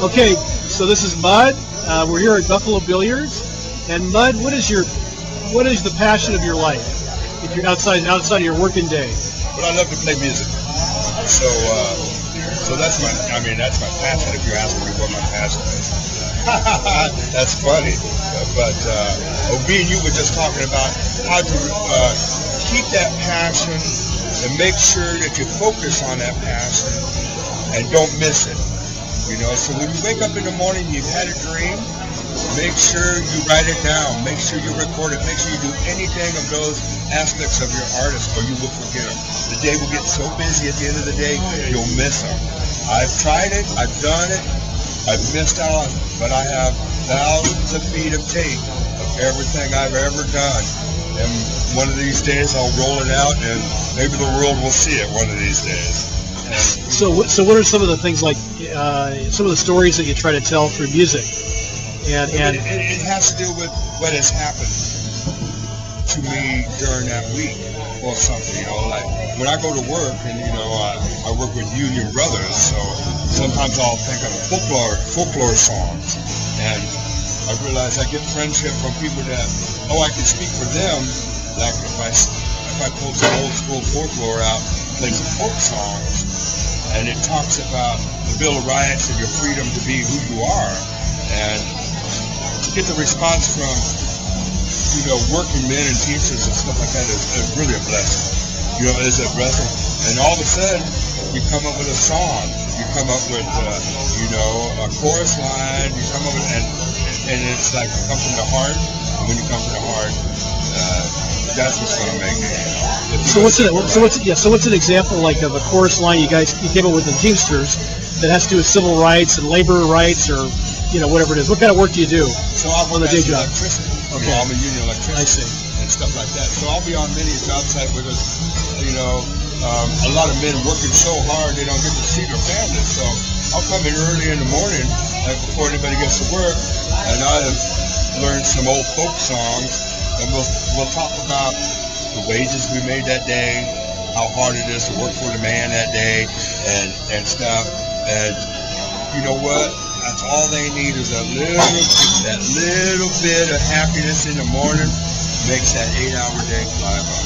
Okay, so this is Mud. We're here at Buffalo Billiards, and Mud, what is the passion of your life? If you're outside of your working day. Well, I love to play music. So that's my passion. If you're asking me what my passion is, that's funny. But me and you were just talking about how to keep that passion and make sure that you focus on that passion and don't miss it. You know, so when you wake up in the morning, you've had a dream, make sure you write it down, make sure you record it, make sure you do anything of those aspects of your artist or you will forget them. The day will get so busy at the end of the day, you'll miss them. I've tried it, I've done it, I've missed out, but I have thousands of feet of tape of everything I've ever done. And one of these days I'll roll it out and maybe the world will see it one of these days. So what are some of the things, like some of the stories that you try to tell through music? And it has to do with what has happened to me during that week or something. You know, like when I go to work and I work with Union Brothers, so sometimes I'll think of folklore songs, and I realize I get friendship from people that I can speak for them. Like if I pull some old school folklore out, play some folk songs. And it talks about the Bill of Rights and your freedom to be who you are. And to get the response from, working men and teachers and stuff like that is really a blessing. It's a blessing. And all of a sudden, you come up with a song. You come up with, a chorus line. You come up with, and it's like you come from the heart. And when you come from the heart, that's what's going to make it. So what's an example like of a chorus line you came up with the Teamsters that has to do with civil rights and labor rights, or whatever it is? What kind of work do you do? So I'll on the day job? Electricity. Okay. I'm a union electrician. I see. And stuff like that. So I'll be on many job sites with us. A lot of men working so hard they don't get to see their families. So I'll come in early in the morning, like before anybody gets to work, and I'll learn some old folk songs, and we'll talk about the wages we made that day, how hard it is to work for the man that day, and stuff. And you know what? That's all they need is that little bit of happiness in the morning makes that 8-hour day fly by.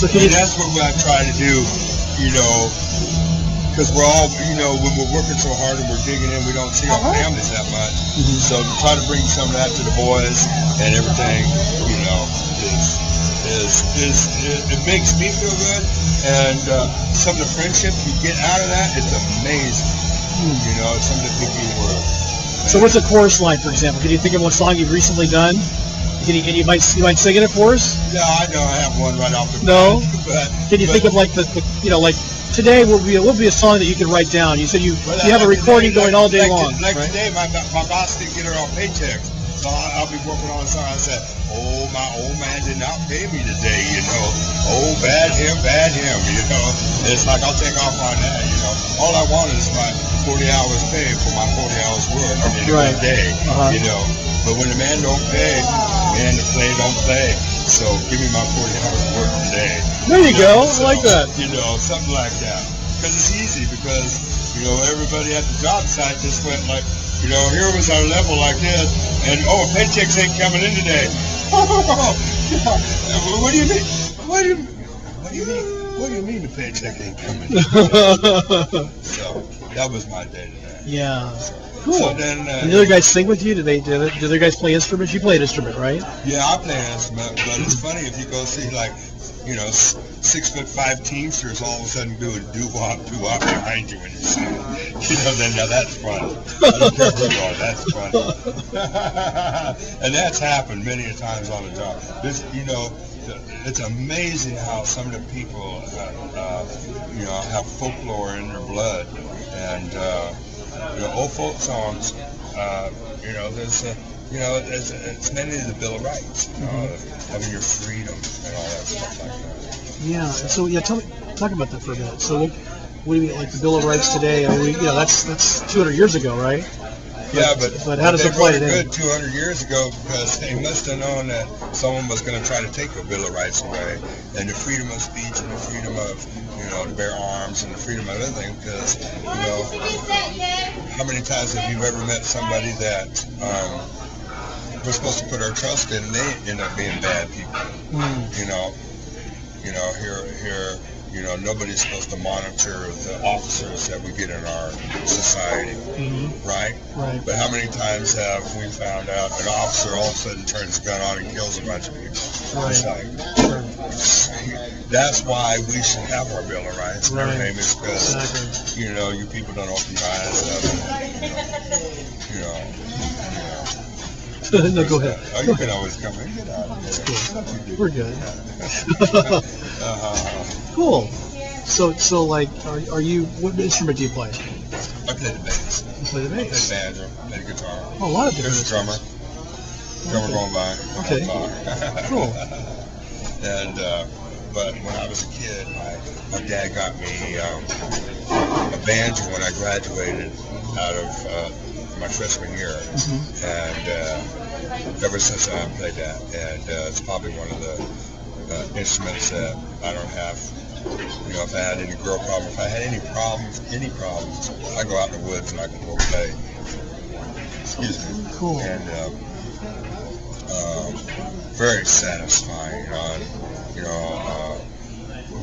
So that's what I try to do, because we're all, when we're working so hard and we're digging in, we don't see our families that much. Mm-hmm. So to try to bring some of that to the boys and everything, it makes me feel good, and some of the friendship you get out of that, it's amazing. Some of the people you work. So what's a chorus line, for example? Can you think of one song you've recently done? You might sing it for us? No, I know I have one right off the bat. No? Can you think of like like today will be a song that you can write down? You said you have a recording going all day long. Like right? Today, my boss didn't get her on paycheck, so I'll be working on a song. I said, "Oh, my old man did not pay me today, Oh, bad him, It's like I'll take off on that, All I want is my 40 hours pay for my 40 hours work in a day, But when the man don't pay, man, the play don't play. So give me my 40 hours work today. There you go. I like that. Something like that. Because it's easy, because, everybody at the job site just went like, here was our level like this, and paychecks ain't coming in today. What do you mean? What do you mean the paycheck ain't coming in? So that was my day today. Yeah. Cool. So then, and the other guys sing with you? Do the other guys play instruments? You play an instrument, right? Yeah, I play an instrument, but it's funny if you go see 6'5" Teamsters all of a sudden doing doo-wop behind you when you sing. Then now that's fun. I don't care who you are, that's fun. And that's happened many a times on the job. It's amazing how some of the people, have folklore in their blood, and old folk songs. It's mainly the Bill of Rights, having your freedom and all that stuff like that. Yeah. So talk about that for a minute. So what do you mean, like the Bill of Rights today? I mean, that's 200 years ago, right? Yeah, but how does it play today? Good 200 years ago because they must have known that someone was going to try to take the Bill of Rights away, and the freedom of speech and the freedom of, you know, to bear arms and the freedom of everything. Because, you know, how many times have you ever met somebody that we're supposed to put our trust in, and they end up being bad people? You know, here. You know, nobody's supposed to monitor the officers that we get in our society, right? Right. But how many times have we found out an officer all of a sudden turns a gun on and kills a bunch of people? Right. It's like, that's why we should have our Bill of Rights and everything, is because, you know, you people don't open your eyes up, you know. No, go ahead. Oh, you can always come in. Get out of here. We're good. Cool. So like, are you? What instrument do you play? I play the bass. You play the bass. I play banjo. I play the guitar. Oh, a lot of different. There's a drummer. Drummer going by. Okay. Cool. And but when I was a kid, my dad got me a banjo when I graduated out of my freshman year, and ever since then I played that, and it's probably one of the instruments that I don't have. You know, if I had any girl problem, if I had any problems, I go out in the woods and I can go play. Excuse me. Cool. And very satisfying, you know,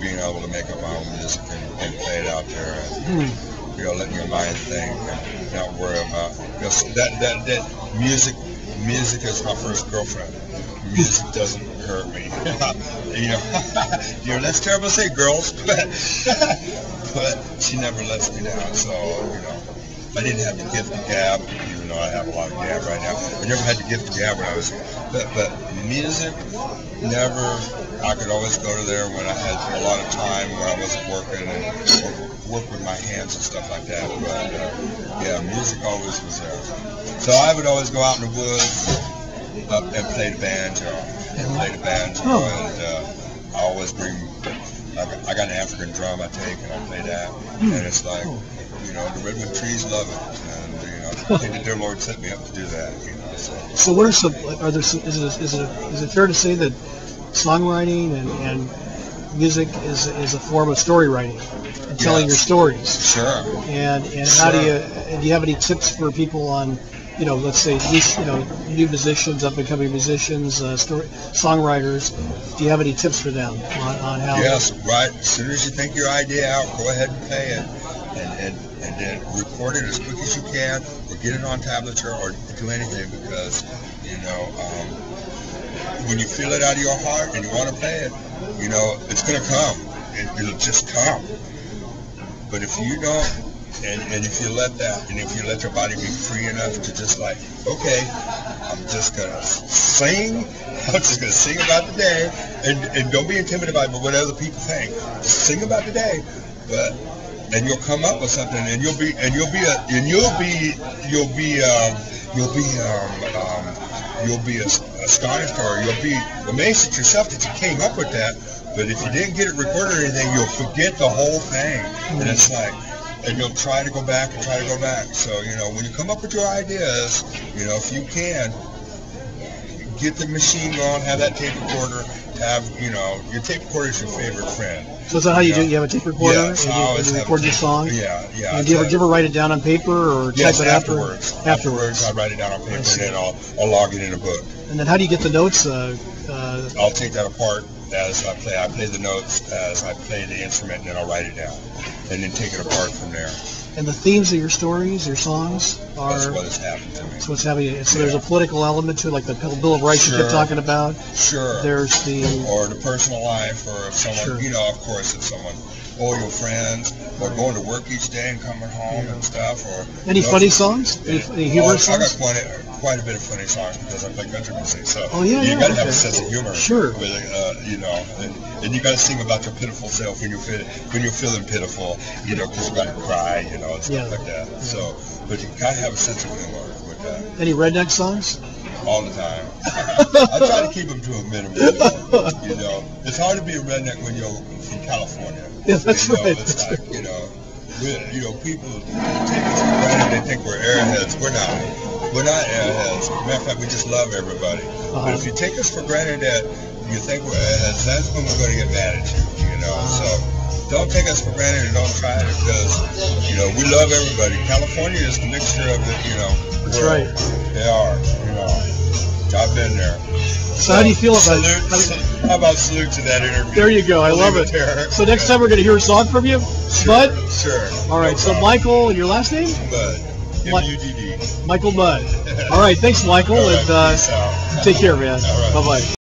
being able to make up my own music and play it out there, and you know, let your mind think and not worry about, you know, that music is my first girlfriend. Music doesn't hurt me. You know, that's terrible to say, girls, but she never lets me down. So, you know, I didn't have the gift of gab, even though I have a lot of gab right now. I never had the gift of gab when I was, but music, never. I could always go to there when I had a lot of time, when I wasn't working, and work with my hands and stuff like that. But yeah, music always was there. So I would always go out in the woods and play the banjo. And I always bring. I got an African drum I take and I play that, and it's like, you know, the redwood trees love it, and you know, I think the dear Lord set me up to do that. You know, so what are some? Are there? Is it fair to say that songwriting and music is a form of story writing and telling your stories? Sure. And how do you have any tips for people on, you know, let's say new musicians, up and coming musicians, songwriters? Do you have any tips for them on how? Yes, right. As soon as you think your idea out, go ahead and play it, and then record it as quick as you can, or get it on tablature, or do anything, because you know, when you feel it out of your heart and you want to play it, you know, it's gonna come. It'll just come. But if you don't, and if you let that, and if you let your body be free enough to just like, okay, I'm just gonna sing. I'm just gonna sing about the day, and don't be intimidated by what other people think. Just sing about the day, and you'll come up with something, and you'll be astonished, or you'll be amazed at yourself that you came up with that. But if you didn't get it recorded or anything, you'll forget the whole thing, and it's like. And you'll try to go back and try to go back. So, you know, when you come up with your ideas, you know, if you can, get the machine going, have that tape recorder, you know, your tape recorder is your favorite friend. So is that how you do it? You have a tape recorder? Yes, and you record your song? Yeah. And do you ever write it down on paper or type it afterwards? Afterwards. I write it down on paper, and then I'll log it in a book. And then how do you get the notes? I'll take that apart as I play. I play the notes as I play the instrument, and then I'll write it down, and then take it apart from there. And the themes of your stories, your songs, are... That's what has happened to me. That's what's happening. So there's a political element to it, like the Bill of Rights you kept talking about. Sure. There's the... Or the personal life, or if someone, you know, of course, if someone, or your friends, or going to work each day and coming home and stuff, or... Any funny songs? Any humorous songs? I got quite a bit of funny songs because I play country music, so you got to have a sense of humor. Sure. With, you know, and you got to sing about your pitiful self when you're feeling pitiful, you know, because you got to cry, you know, and stuff like that. Yeah. So, but you got to have a sense of humor with that. Any redneck songs? All the time. I try to keep them to a minimum. You know, it's hard to be a redneck when you're from California. Yeah, that's right. It's like, you know, you know, people take us for granted. They think we're airheads. We're not. We're not airheads. Matter of fact, we just love everybody. But if you take us for granted that you think we're airheads, that's when we're going to get mad at you. You know, so don't take us for granted and don't try it because, you know, we love everybody. California is the mixture of the, you know, That's world. right. They are, you know. I've been there. So how do you feel about How about salute to that interview? There you go. I love it. So next time we're going to hear a song from you, Bud? Sure. All right. So Michael, and your last name? Bud. M-U-D-D. Michael Budd. All right. Thanks, Michael. All right, And peace out. take care, man. All right. Bye-bye.